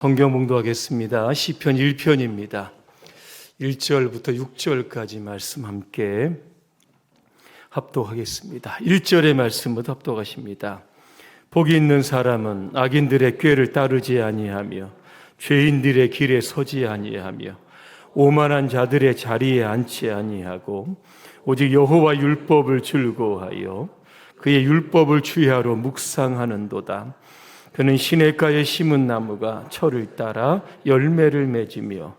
성경 봉독하겠습니다. 시편 1편입니다. 1절부터 6절까지 말씀 함께 합독하겠습니다. 1절의 말씀부터 합독하십니다. 복이 있는 사람은 악인들의 꾀를 따르지 아니하며 죄인들의 길에 서지 아니하며 오만한 자들의 자리에 앉지 아니하고 오직 여호와 율법을 즐거워하여 그의 율법을 주야로 묵상하는도다. 그는 시냇가에 심은 나무가 철을 따라 열매를 맺으며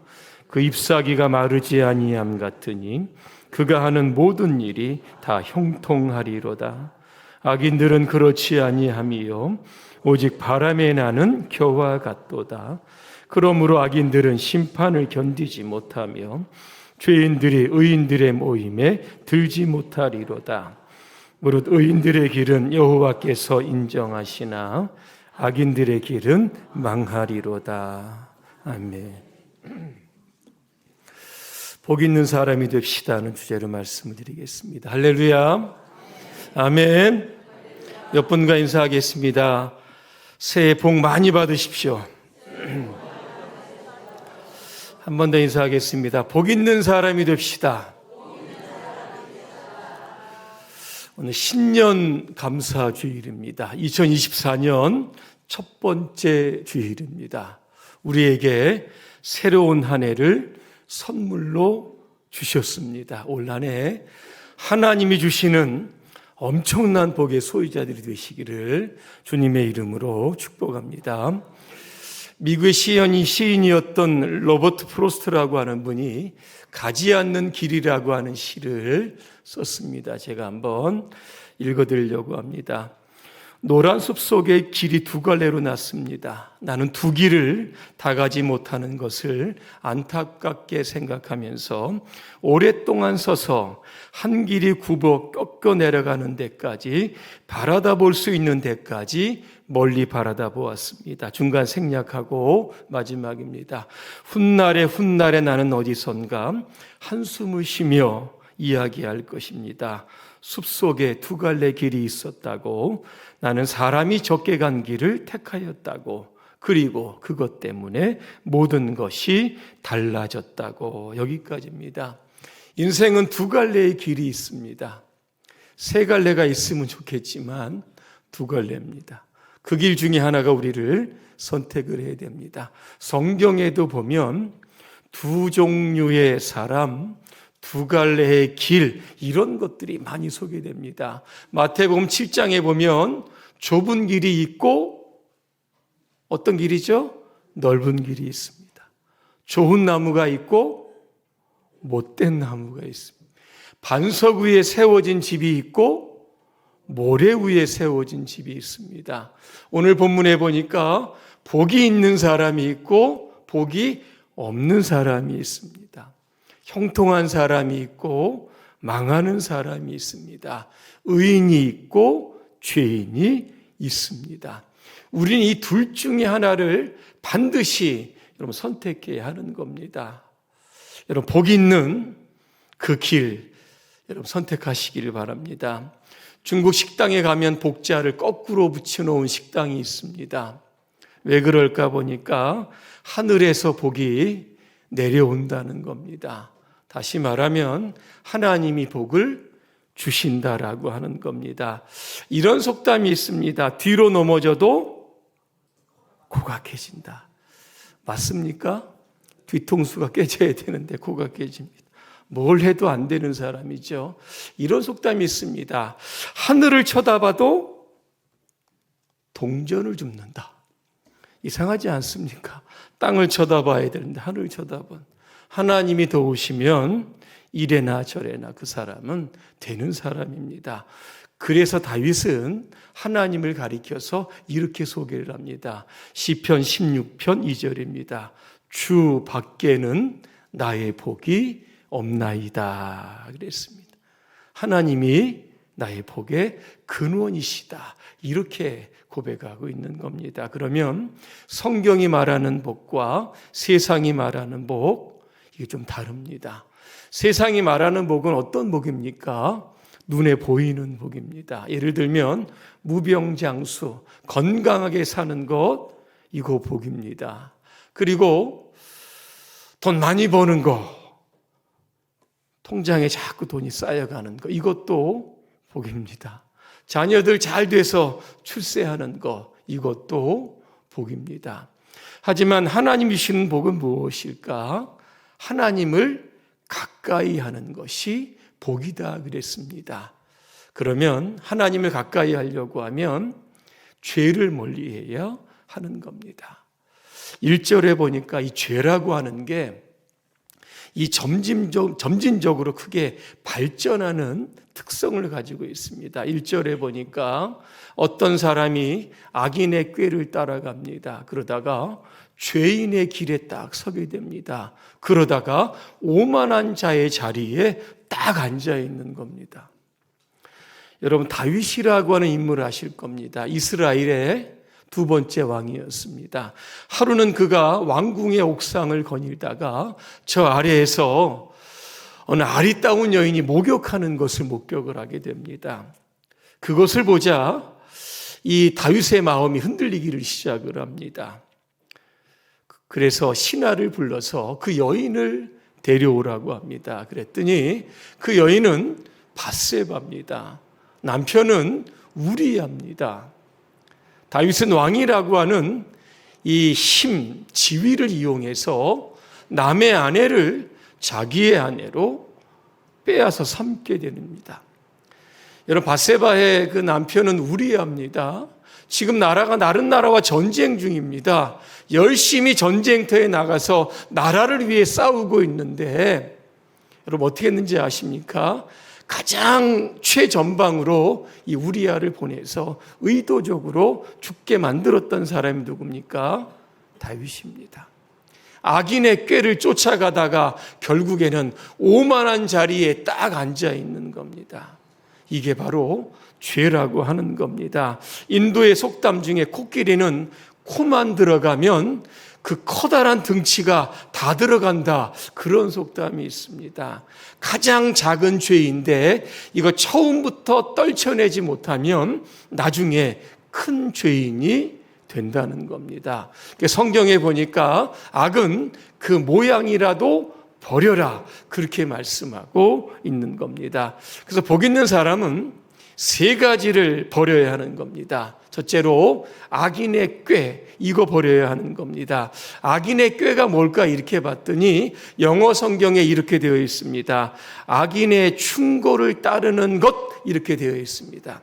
그 잎사귀가 마르지 아니함 같으니 그가 하는 모든 일이 다 형통하리로다. 악인들은 그렇지 아니함이요 오직 바람에 나는 겨와 같도다. 그러므로 악인들은 심판을 견디지 못하며 죄인들이 의인들의 모임에 들지 못하리로다. 무릇 의인들의 길은 여호와께서 인정하시나 악인들의 길은 망하리로다. 아멘. 복 있는 사람이 됩시다는 주제로 말씀을 드리겠습니다. 할렐루야. 아멘. 몇 분과 인사하겠습니다. 새해 복 많이 받으십시오. 한 번 더 인사하겠습니다. 복 있는 사람이 됩시다. 오늘 신년 감사 주일입니다. 2024년 첫 번째 주일입니다. 우리에게 새로운 한 해를 선물로 주셨습니다. 올 한 해 하나님이 주시는 엄청난 복의 소유자들이 되시기를 주님의 이름으로 축복합니다. 미국의 시인이었던 로버트 프로스트라고 하는 분이 가지 않는 길이라고 하는 시를 썼습니다. 제가 한번 읽어드리려고 합니다. 노란 숲 속에 길이 두 갈래로 났습니다. 나는 두 길을 다 가지 못하는 것을 안타깝게 생각하면서 오랫동안 서서 한 길이 굽어 꺾여 내려가는 데까지 바라다 볼 수 있는 데까지 멀리 바라다 보았습니다. 중간 생략하고 마지막입니다. 훗날에 나는 어디선가 한숨을 쉬며 이야기할 것입니다. 숲속에 두 갈래 길이 있었다고, 나는 사람이 적게 간 길을 택하였다고, 그리고 그것 때문에 모든 것이 달라졌다고. 여기까지입니다. 인생은 두 갈래의 길이 있습니다. 세 갈래가 있으면 좋겠지만 두 갈래입니다. 그 길 중에 하나가 우리를 선택을 해야 됩니다. 성경에도 보면 두 종류의 사람, 두 갈래의 길, 이런 것들이 많이 소개됩니다. 마태복음 7장에 보면 좁은 길이 있고 어떤 길이죠? 넓은 길이 있습니다. 좋은 나무가 있고 못된 나무가 있습니다. 반석 위에 세워진 집이 있고 모래 위에 세워진 집이 있습니다. 오늘 본문에 보니까 복이 있는 사람이 있고 복이 없는 사람이 있습니다. 형통한 사람이 있고 망하는 사람이 있습니다. 의인이 있고 죄인이 있습니다. 우리는 이 둘 중에 하나를 반드시 여러분 선택해야 하는 겁니다. 여러분 복 있는 그 길 여러분 선택하시기를 바랍니다. 중국 식당에 가면 복자를 거꾸로 붙여놓은 식당이 있습니다. 왜 그럴까 보니까 하늘에서 복이 내려온다는 겁니다. 다시 말하면 하나님이 복을 주신다라고 하는 겁니다. 이런 속담이 있습니다. 뒤로 넘어져도 코가 깨진다. 맞습니까? 뒤통수가 깨져야 되는데 코가 깨집니다. 뭘 해도 안 되는 사람이죠. 이런 속담이 있습니다. 하늘을 쳐다봐도 동전을 줍는다. 이상하지 않습니까? 땅을 쳐다봐야 되는데 하늘을 쳐다본 하나님이 도우시면 이래나 저래나 그 사람은 되는 사람입니다. 그래서 다윗은 하나님을 가리켜서 이렇게 소개를 합니다. 시편 16편 2절입니다. 주 밖에는 나의 복이 없나이다 그랬습니다. 하나님이 나의 복의 근원이시다. 이렇게 고백하고 있는 겁니다. 그러면 성경이 말하는 복과 세상이 말하는 복, 이게 좀 다릅니다. 세상이 말하는 복은 어떤 복입니까? 눈에 보이는 복입니다. 예를 들면 무병장수, 건강하게 사는 것, 이거 복입니다. 그리고 돈 많이 버는 거, 통장에 자꾸 돈이 쌓여가는 거, 이것도 복입니다. 자녀들 잘 돼서 출세하는 거, 이것도 복입니다. 하지만 하나님이 주시는 복은 무엇일까? 하나님을 가까이 하는 것이 복이다 그랬습니다. 그러면 하나님을 가까이 하려고 하면 죄를 멀리해야 하는 겁니다. 1절에 보니까 이 죄라고 하는 게 이 점진적으로 크게 발전하는 특성을 가지고 있습니다. 1절에 보니까 어떤 사람이 악인의 꾀를 따라갑니다. 그러다가 죄인의 길에 딱 서게 됩니다. 그러다가 오만한 자의 자리에 딱 앉아 있는 겁니다. 여러분, 다윗이라고 하는 인물을 아실 겁니다. 이스라엘의 두 번째 왕이었습니다. 하루는 그가 왕궁의 옥상을 거닐다가 저 아래에서 어느 아리따운 여인이 목욕하는 것을 목격을 하게 됩니다. 그것을 보자 이 다윗의 마음이 흔들리기를 시작을 합니다. 그래서 신하를 불러서 그 여인을 데려오라고 합니다. 그랬더니 그 여인은 밧세바입니다. 남편은 우리야입니다. 다윗은 왕이라고 하는 이 힘, 지위를 이용해서 남의 아내를 자기의 아내로 빼앗아 삼게 됩니다. 여러분, 밧세바의 그 남편은 우리야입니다. 지금 나라가 다른 나라와 전쟁 중입니다. 열심히 전쟁터에 나가서 나라를 위해 싸우고 있는데 여러분 어떻게 했는지 아십니까? 가장 최전방으로 이 우리야를 보내서 의도적으로 죽게 만들었던 사람이 누굽니까? 다윗입니다. 악인의 꾀를 쫓아가다가 결국에는 오만한 자리에 딱 앉아 있는 겁니다. 이게 바로 죄라고 하는 겁니다. 인도의 속담 중에 코끼리는 코만 들어가면 그 커다란 등치가 다 들어간다, 그런 속담이 있습니다. 가장 작은 죄인데 이거 처음부터 떨쳐내지 못하면 나중에 큰 죄인이 된다는 겁니다. 성경에 보니까 악은 그 모양이라도 버려라, 그렇게 말씀하고 있는 겁니다. 그래서 복 있는 사람은 세 가지를 버려야 하는 겁니다. 첫째로 악인의 꾀, 이거 버려야 하는 겁니다. 악인의 꾀가 뭘까 이렇게 봤더니 영어 성경에 이렇게 되어 있습니다. 악인의 충고를 따르는 것, 이렇게 되어 있습니다.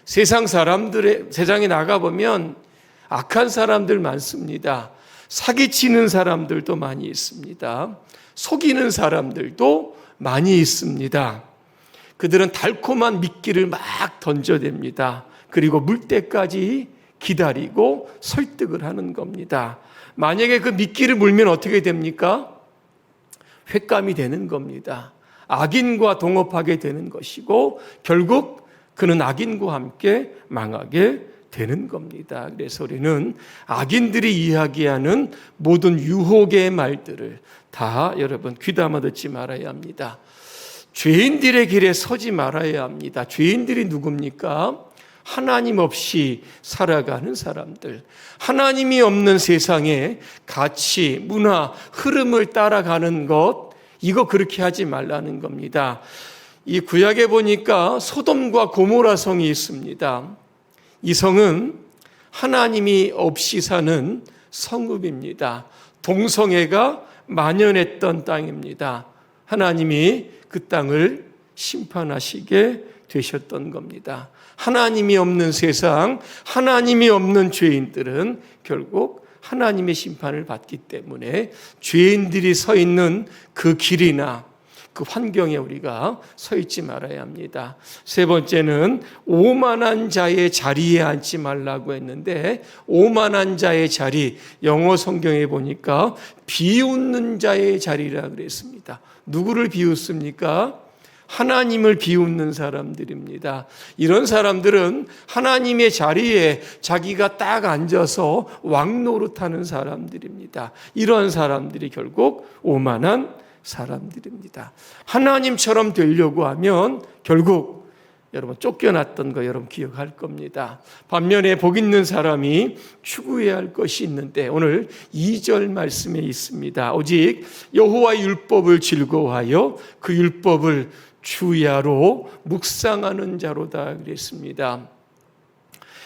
세상에 나가보면 악한 사람들 많습니다. 사기치는 사람들도 많이 있습니다. 속이는 사람들도 많이 있습니다. 그들은 달콤한 미끼를 막 던져댑니다. 그리고 물 때까지 기다리고 설득을 하는 겁니다. 만약에 그 미끼를 물면 어떻게 됩니까? 횟감이 되는 겁니다. 악인과 동업하게 되는 것이고 결국 그는 악인과 함께 망하게 되는 겁니다. 그래서 우리는 악인들이 이야기하는 모든 유혹의 말들을 다 여러분 귀담아 듣지 말아야 합니다. 죄인들의 길에 서지 말아야 합니다. 죄인들이 누굽니까? 하나님 없이 살아가는 사람들, 하나님이 없는 세상에 가치, 문화, 흐름을 따라가는 것, 이거 그렇게 하지 말라는 겁니다. 이 구약에 보니까 소돔과 고모라 성이 있습니다. 이 성은 하나님이 없이 사는 성읍입니다. 동성애가 만연했던 땅입니다. 하나님이 그 땅을 심판하시게 되셨던 겁니다. 하나님이 없는 세상, 하나님이 없는 죄인들은 결국 하나님의 심판을 받기 때문에 죄인들이 서 있는 그 길이나 그 환경에 우리가 서 있지 말아야 합니다. 세 번째는 오만한 자의 자리에 앉지 말라고 했는데, 오만한 자의 자리, 영어 성경에 보니까 비웃는 자의 자리라 그랬습니다. 누구를 비웃습니까? 하나님을 비웃는 사람들입니다. 이런 사람들은 하나님의 자리에 자기가 딱 앉아서 왕노릇하는 사람들입니다. 이런 사람들이 결국 오만한 사람들입니다. 하나님처럼 되려고 하면 결국 여러분 쫓겨났던 거 여러분 기억할 겁니다. 반면에 복 있는 사람이 추구해야 할 것이 있는데 오늘 2절 말씀에 있습니다. 오직 여호와의 율법을 즐거워하여 그 율법을 주야로 묵상하는 자로다 그랬습니다.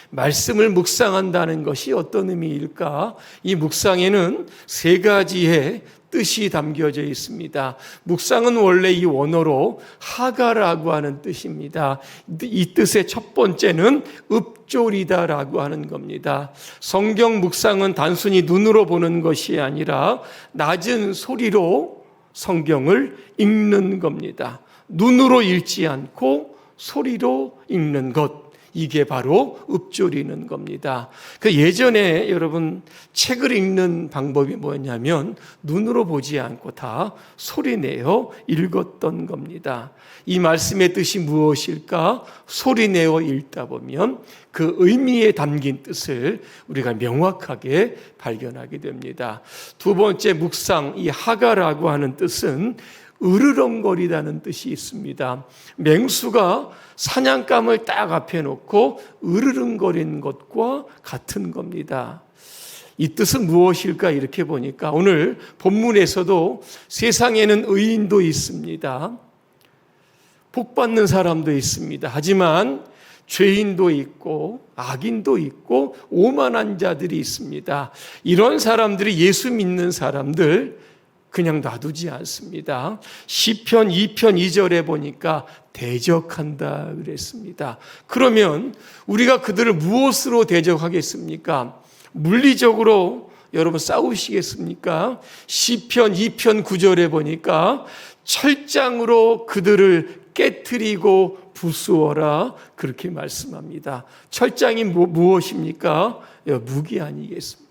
말씀을 묵상한다는 것이 어떤 의미일까? 이 묵상에는 세 가지의 뜻이 담겨져 있습니다. 묵상은 원래 이 원어로 하가라고 하는 뜻입니다. 이 뜻의 첫 번째는 읊조리다라고 하는 겁니다. 성경 묵상은 단순히 눈으로 보는 것이 아니라 낮은 소리로 성경을 읽는 겁니다. 눈으로 읽지 않고 소리로 읽는 것, 이게 바로 읊조리는 겁니다. 그 예전에 여러분 책을 읽는 방법이 뭐였냐면 눈으로 보지 않고 다 소리내어 읽었던 겁니다. 이 말씀의 뜻이 무엇일까? 소리내어 읽다 보면 그 의미에 담긴 뜻을 우리가 명확하게 발견하게 됩니다. 두 번째 묵상, 이 하가라고 하는 뜻은 으르렁거리다는 뜻이 있습니다. 맹수가 사냥감을 딱 앞에 놓고 으르렁거리는 것과 같은 겁니다. 이 뜻은 무엇일까? 이렇게 보니까 오늘 본문에서도 세상에는 의인도 있습니다. 복받는 사람도 있습니다. 하지만 죄인도 있고 악인도 있고 오만한 자들이 있습니다. 이런 사람들이 예수 믿는 사람들 그냥 놔두지 않습니다. 시편 2편 2절에 보니까 대적한다 그랬습니다. 그러면 우리가 그들을 무엇으로 대적하겠습니까? 물리적으로 여러분 싸우시겠습니까? 시편 2편 9절에 보니까 철장으로 그들을 깨트리고 부수어라 그렇게 말씀합니다. 철장이 무엇입니까? 무기 아니겠습니까?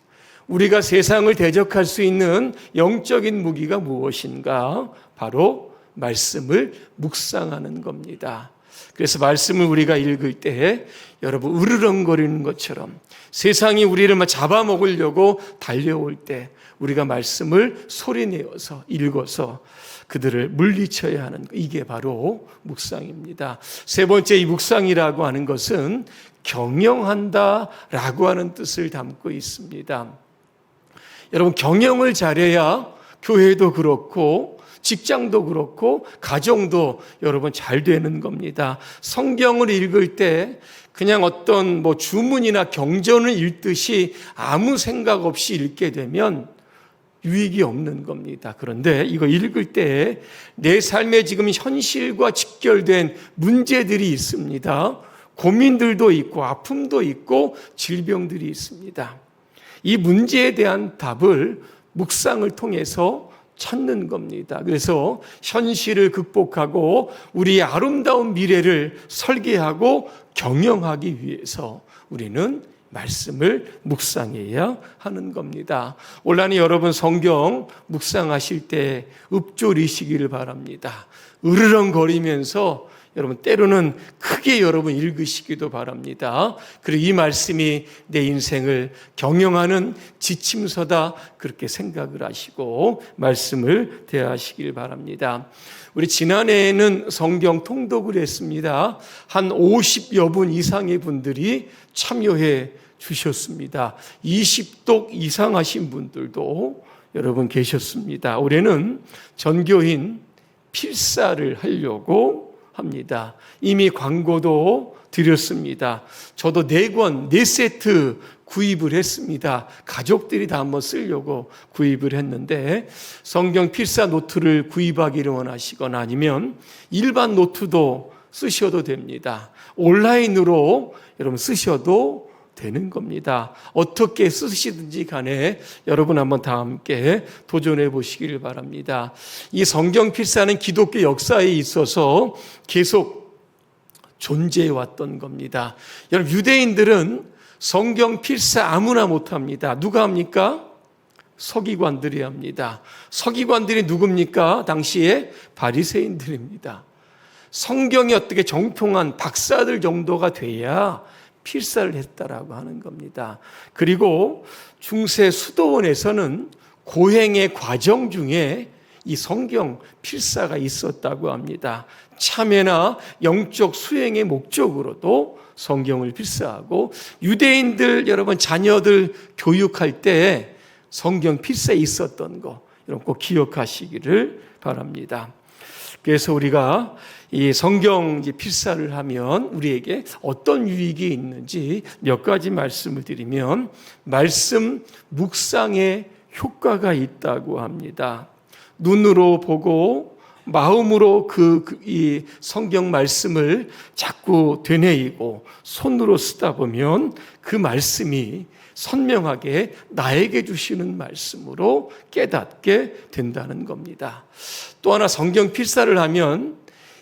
우리가 세상을 대적할 수 있는 영적인 무기가 무엇인가? 바로 말씀을 묵상하는 겁니다. 그래서 말씀을 우리가 읽을 때 여러분 으르렁거리는 것처럼 세상이 우리를 잡아먹으려고 달려올 때 우리가 말씀을 소리내어서 읽어서 그들을 물리쳐야 하는 것, 이게 바로 묵상입니다. 세 번째, 이 묵상이라고 하는 것은 경영한다라고 하는 뜻을 담고 있습니다. 여러분 경영을 잘해야 교회도 그렇고 직장도 그렇고 가정도 여러분 잘 되는 겁니다. 성경을 읽을 때 그냥 어떤 주문이나 경전을 읽듯이 아무 생각 없이 읽게 되면 유익이 없는 겁니다. 그런데 이거 읽을 때 내 삶에 지금 현실과 직결된 문제들이 있습니다. 고민들도 있고 아픔도 있고 질병들이 있습니다. 이 문제에 대한 답을 묵상을 통해서 찾는 겁니다. 그래서 현실을 극복하고 우리의 아름다운 미래를 설계하고 경영하기 위해서 우리는 말씀을 묵상해야 하는 겁니다. 올한해 여러분 성경 묵상하실 때 읊조리시기를 바랍니다. 으르렁거리면서 여러분 때로는 크게 여러분 읽으시기도 바랍니다. 그리고 이 말씀이 내 인생을 경영하는 지침서다 그렇게 생각을 하시고 말씀을 대하시길 바랍니다. 우리 지난해에는 성경 통독을 했습니다. 한 50여 분 이상의 분들이 참여해 주셨습니다. 20독 이상 하신 분들도 여러분 계셨습니다. 올해는 전교인 필사를 하려고 합니다. 이미 광고도 드렸습니다. 저도 4권, 4세트 구입을 했습니다. 가족들이 다 한번 쓰려고 구입을 했는데 성경 필사 노트를 구입하기를 원하시거나 아니면 일반 노트도 쓰셔도 됩니다. 온라인으로 여러분 쓰셔도 되는 겁니다. 어떻게 쓰시든지 간에 여러분 한번 다 함께 도전해 보시기를 바랍니다. 이 성경 필사는 기독교 역사에 있어서 계속 존재해 왔던 겁니다. 여러분 유대인들은 성경 필사 아무나 못합니다. 누가 합니까? 서기관들이 합니다. 서기관들이 누굽니까? 당시에 바리새인들입니다. 성경이 어떻게 정통한 박사들 정도가 돼야 필사를 했다라고 하는 겁니다. 그리고 중세 수도원에서는 고행의 과정 중에 이 성경 필사가 있었다고 합니다. 참회나 영적 수행의 목적으로도 성경을 필사하고, 유대인들 여러분 자녀들 교육할 때 성경 필사에 있었던 거 여러분 꼭 기억하시기를 바랍니다. 그래서 우리가 이 성경 필사를 하면 우리에게 어떤 유익이 있는지 몇 가지 말씀을 드리면, 말씀 묵상에 효과가 있다고 합니다. 눈으로 보고 마음으로 이 성경 말씀을 자꾸 되뇌이고 손으로 쓰다 보면 그 말씀이 선명하게 나에게 주시는 말씀으로 깨닫게 된다는 겁니다. 또 하나, 성경 필사를 하면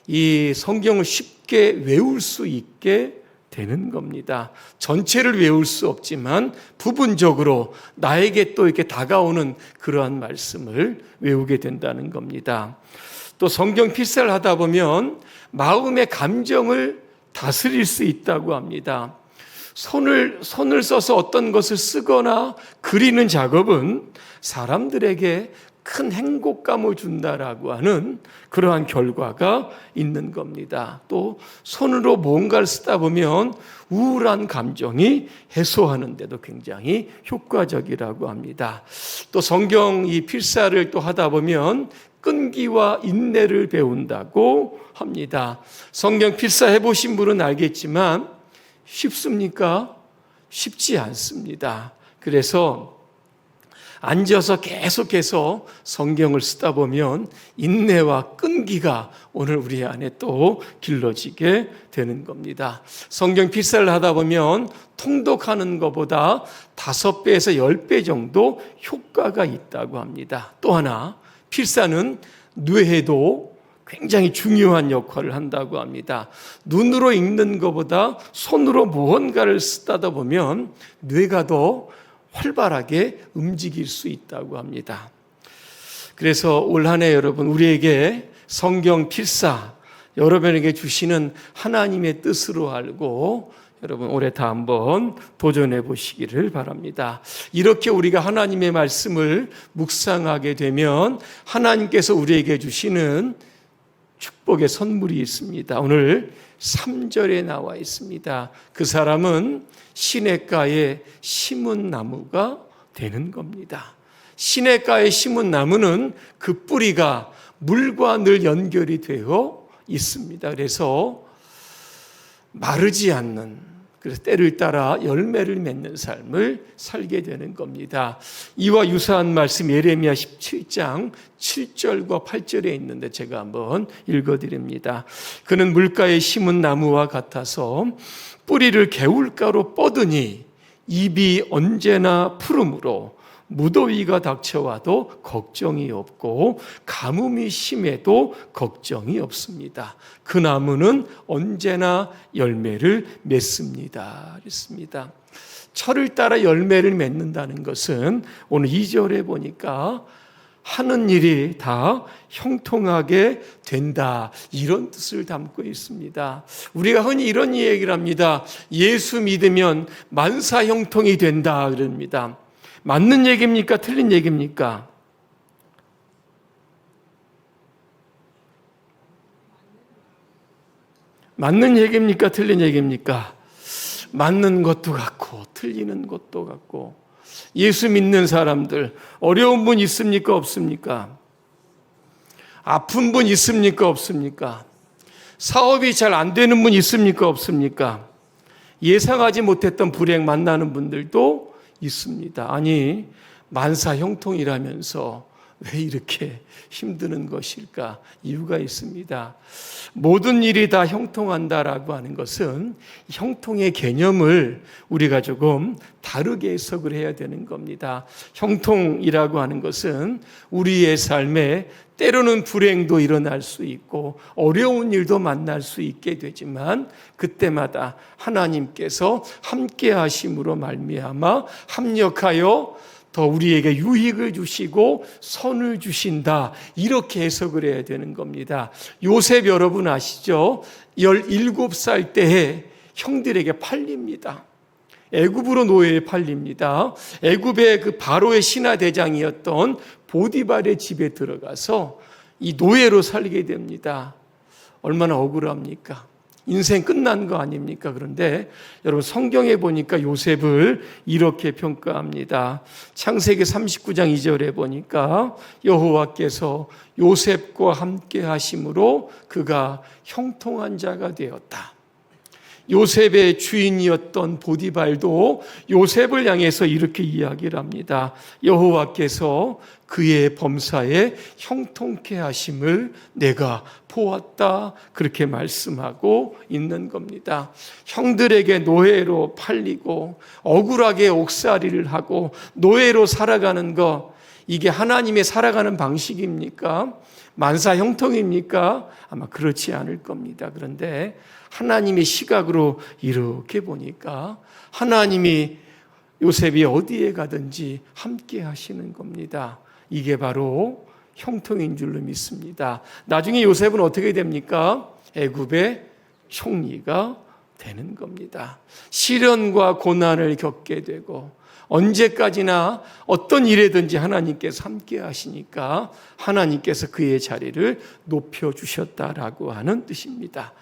이 성경을 쉽게 외울 수 있게 되는 겁니다. 전체를 외울 수 없지만 부분적으로 나에게 또 이렇게 다가오는 그러한 말씀을 외우게 된다는 겁니다. 또 성경 필사를 하다 보면 마음의 감정을 다스릴 수 있다고 합니다. 손을 써서 어떤 것을 쓰거나 그리는 작업은 사람들에게 큰 행복감을 준다라고 하는 그러한 결과가 있는 겁니다. 또 손으로 뭔가를 쓰다 보면 우울한 감정이 해소하는 데도 굉장히 효과적이라고 합니다. 또 성경 이 필사를 또 하다 보면 끈기와 인내를 배운다고 합니다. 성경 필사 해보신 분은 알겠지만 쉽습니까? 쉽지 않습니다. 그래서 앉아서 계속해서 성경을 쓰다 보면 인내와 끈기가 오늘 우리 안에 또 길러지게 되는 겁니다. 성경 필사를 하다 보면 통독하는 것보다 5배에서 10배 정도 효과가 있다고 합니다. 또 하나, 필사는 뇌에도 굉장히 중요한 역할을 한다고 합니다. 눈으로 읽는 것보다 손으로 무언가를 쓰다 보면 뇌가 더 활발하게 움직일 수 있다고 합니다. 그래서 올 한 해 여러분, 우리에게 성경 필사, 여러분에게 주시는 하나님의 뜻으로 알고 여러분 올해 다 한번 도전해 보시기를 바랍니다. 이렇게 우리가 하나님의 말씀을 묵상하게 되면 하나님께서 우리에게 주시는 축복의 선물이 있습니다. 오늘 3절에 나와 있습니다. 그 사람은 시냇가에 심은 나무가 되는 겁니다. 시냇가에 심은 나무는 그 뿌리가 물과 늘 연결이 되어 있습니다. 그래서 마르지 않는, 그래서 때를 따라 열매를 맺는 삶을 살게 되는 겁니다. 이와 유사한 말씀 예레미야 17장 7절과 8절에 있는데 제가 한번 읽어드립니다. 그는 물가에 심은 나무와 같아서 뿌리를 개울가로 뻗으니 잎이 언제나 푸르므로 무더위가 닥쳐와도 걱정이 없고 가뭄이 심해도 걱정이 없습니다. 그 나무는 언제나 열매를 맺습니다. 그랬습니다. 철을 따라 열매를 맺는다는 것은 오늘 2절에 보니까 하는 일이 다 형통하게 된다, 이런 뜻을 담고 있습니다. 우리가 흔히 이런 얘기를 합니다. 예수 믿으면 만사 형통이 된다 그럽니다. 맞는 얘기입니까? 틀린 얘기입니까? 맞는 얘기입니까? 틀린 얘기입니까? 맞는 것도 같고 틀리는 것도 같고. 예수 믿는 사람들, 어려운 분 있습니까? 없습니까? 아픈 분 있습니까? 없습니까? 사업이 잘 안 되는 분 있습니까? 없습니까? 예상하지 못했던 불행 만나는 분들도 있습니다. 아니, 만사 형통이라면서 왜 이렇게 힘드는 것일까? 이유가 있습니다. 모든 일이 다 형통한다라고 하는 것은 형통의 개념을 우리가 조금 다르게 해석을 해야 되는 겁니다. 형통이라고 하는 것은 우리의 삶에 때로는 불행도 일어날 수 있고 어려운 일도 만날 수 있게 되지만 그때마다 하나님께서 함께 하심으로 말미암아 합력하여 더 우리에게 유익을 주시고 선을 주신다, 이렇게 해석을 해야 되는 겁니다. 요셉 여러분 아시죠? 17살 때에 형들에게 팔립니다. 애굽으로 노예에 팔립니다. 애굽의 그 바로의 신하 대장이었던 보디발의 집에 들어가서 이 노예로 살게 됩니다. 얼마나 억울합니까? 인생 끝난 거 아닙니까? 그런데 여러분 성경에 보니까 요셉을 이렇게 평가합니다. 창세기 39장 2절에 보니까 여호와께서 요셉과 함께 하심으로 그가 형통한 자가 되었다. 요셉의 주인이었던 보디발도 요셉을 향해서 이렇게 이야기를 합니다. 여호와께서 그의 범사에 형통케 하심을 내가 보았다. 그렇게 말씀하고 있는 겁니다. 형들에게 노예로 팔리고 억울하게 옥살이를 하고 노예로 살아가는 것, 이게 하나님의 살아가는 방식입니까? 만사 형통입니까? 아마 그렇지 않을 겁니다. 그런데 하나님의 시각으로 이렇게 보니까 하나님이 요셉이 어디에 가든지 함께 하시는 겁니다. 이게 바로 형통인 줄로 믿습니다. 나중에 요셉은 어떻게 됩니까? 애굽의 총리가 되는 겁니다. 시련과 고난을 겪게 되고 언제까지나 어떤 일에든지 하나님께서 함께 하시니까 하나님께서 그의 자리를 높여주셨다라고 하는 뜻입니다.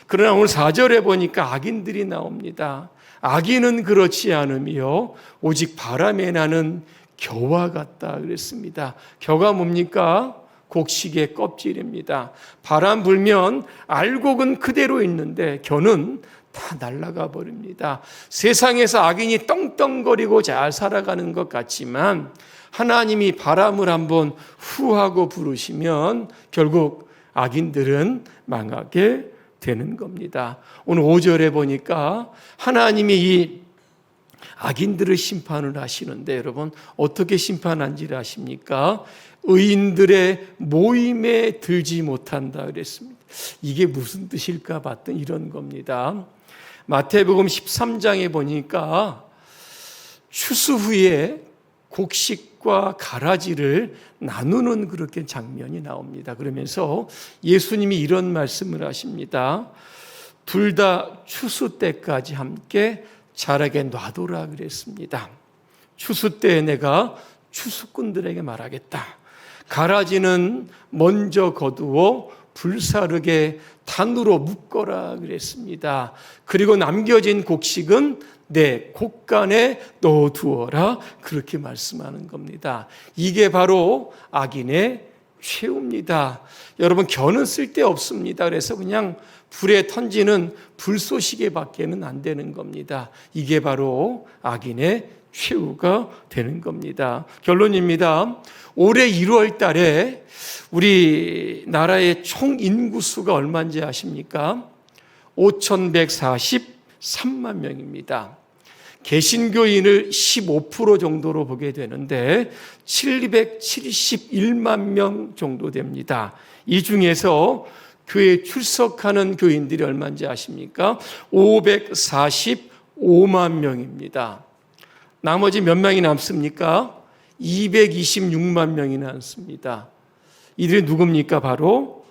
그러나 오늘 4절에 보니까 악인들이 나옵니다. 악인은 그렇지 않으며 오직 바람에 나는 겨와 같다 그랬습니다. 겨가 뭡니까? 곡식의 껍질입니다. 바람 불면 알곡은 그대로 있는데 겨는 다 날아가 버립니다. 세상에서 악인이 떵떵거리고 잘 살아가는 것 같지만 하나님이 바람을 한번 후하고 부르시면 결국 악인들은 망하게 되는 겁니다. 오늘 5절에 보니까 하나님이 이 악인들을 심판을 하시는데 여러분 어떻게 심판한지를 아십니까? 의인들의 모임에 들지 못한다 그랬습니다. 이게 무슨 뜻일까 봤더니 이런 겁니다. 마태복음 13장에 보니까 추수 후에 곡식과 가라지를 나누는 그렇게 장면이 나옵니다. 그러면서 예수님이 이런 말씀을 하십니다. 둘 다 추수 때까지 함께 자라게 놔둬라 그랬습니다. 추수 때에 내가 추수꾼들에게 말하겠다. 가라지는 먼저 거두어 불사르게 단으로 묶어라 그랬습니다. 그리고 남겨진 곡식은 내 곡간에 넣어두어라 그렇게 말씀하는 겁니다. 이게 바로 악인의 최후입니다. 여러분 겨는 쓸데없습니다. 그래서 그냥 불에 던지는 불쏘시개밖에는 안 되는 겁니다. 이게 바로 악인의 최후가 되는 겁니다. 결론입니다. 올해 1월 달에 우리나라의 총 인구수가 얼마인지 아십니까? 5,143만 명입니다. 개신교인을 15% 정도로 보게 되는데 771만 명 정도 됩니다. 이 중에서 교회에 출석하는 교인들이 얼마인지 아십니까? 545만 명입니다. 나머지 몇 명이 남습니까? 226만 명이 남습니다. 이들이 누굽니까? 바로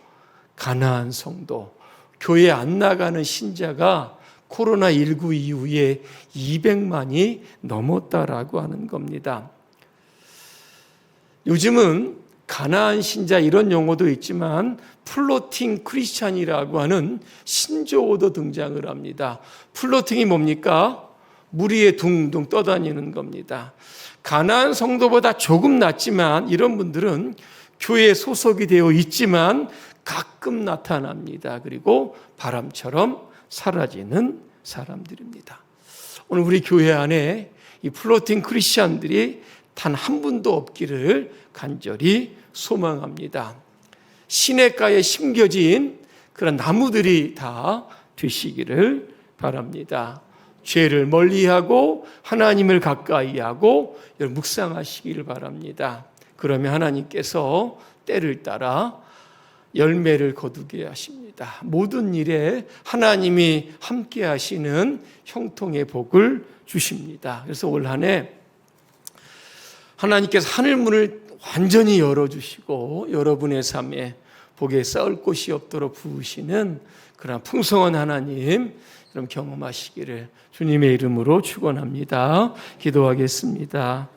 가나안 성도. 교회 안 나가는 신자가 코로나19 이후에 200만이 넘었다라고 하는 겁니다. 요즘은 가나안 신자 이런 용어도 있지만 플로팅 크리스찬이라고 하는 신조어도 등장을 합니다. 플로팅이 뭡니까? 물 위에 둥둥 떠다니는 겁니다. 가나안 성도보다 조금 낫지만 이런 분들은 교회에 소속이 되어 있지만 가끔 나타납니다. 그리고 바람처럼 사라지는 사람들입니다. 오늘 우리 교회 안에 이 플로팅 크리스찬들이 단 한 분도 없기를 간절히 소망합니다. 시냇가에 심겨진 그런 나무들이 다 되시기를 바랍니다. 죄를 멀리하고 하나님을 가까이하고 묵상하시기를 바랍니다. 그러면 하나님께서 때를 따라 열매를 거두게 하십니다. 모든 일에 하나님이 함께 하시는 형통의 복을 주십니다. 그래서 올 한 해 하나님께서 하늘문을 완전히 열어주시고 여러분의 삶에 복에 쌓을 곳이 없도록 부으시는 그런 풍성한 하나님 여러분 경험하시기를 주님의 이름으로 축원합니다. 기도하겠습니다.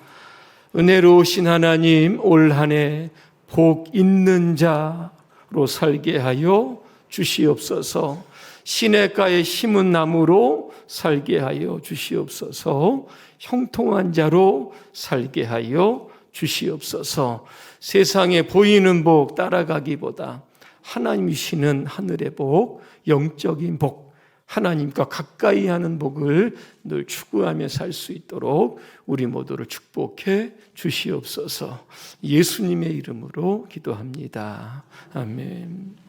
은혜로우신 하나님, 올 한 해 복 있는 자로 살게 하여 주시옵소서. 시냇가에 심은 나무로 살게 하여 주시옵소서. 형통한 자로 살게 하여 주시옵소서. 세상에 보이는 복 따라가기보다 하나님이 주시는 하늘의 복, 영적인 복, 하나님과 가까이 하는 복을 늘 추구하며 살 수 있도록 우리 모두를 축복해 주시옵소서. 예수님의 이름으로 기도합니다. 아멘.